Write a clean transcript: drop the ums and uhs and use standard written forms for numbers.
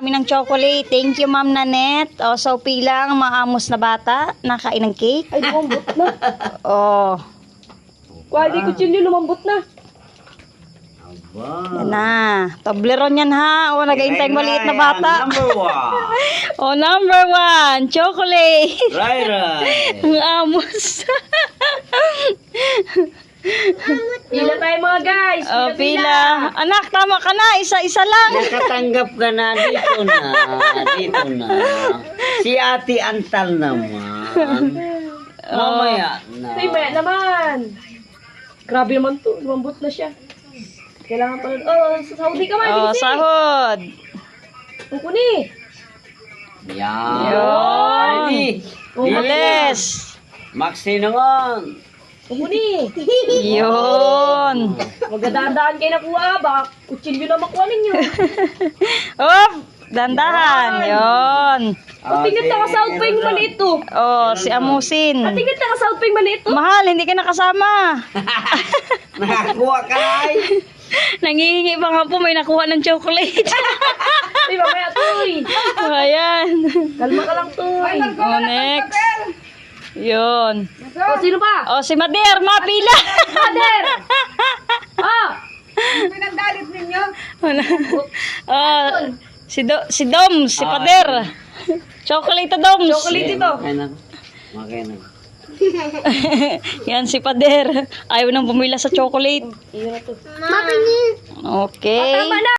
Kami ng chocolate. Thank you, Ma'am Nanette. O, so, pilang maamos na bata. Nakain ng cake. Ay, lumambot na. Oh, Wala, di kutsilyo, lumambot na. yan na. Toblerone yan ha. O, nag-aintay maliit na bata. Number one. O, number 1. Chocolate. Right. Ang amos. Pila tayo mga guys. O, pila. Anak, tama ka na. Isa-isa lang. Nakatanggap ka na. Dito na. Dito na. Si Ate Antal naman. Mamaya na. Ay, maya naman. Grabe naman to. Lumambot na siya. Kailangan pala. Oh, sa Saudi ka man. O, sahod. Kukuni. Yan. Yun. Ready? Alis. Maxi naman. Kukuni. Yun. Magdadaan kayo nakuha. Baka kutsilyo na makuha ninyo. Op, dandahan. Yun. Tingnan ka ka-South pa yung maliit to. Oh, si Amusin. Tingnan ka ka-South pa yung maliit to. Mahal, hindi ka nakasama. Nakakuha ka ay. Nangihingi pa nga po, may nakuha ng chocolate. Ay, mamaya to eh. Ayan. Kalma ka lang to eh. Oh, next. Yun. O, sino pa? Oh, si Mader, mapila. Mother! Ah! Pinagdalit ninyo. Oh, si Dom, si Pader. Chocolate Doms. Chocolate ito. Okay na. Yan si Pader. Ayaw nang bumila sa chocolate. Iyon na to. Okay. Tama na!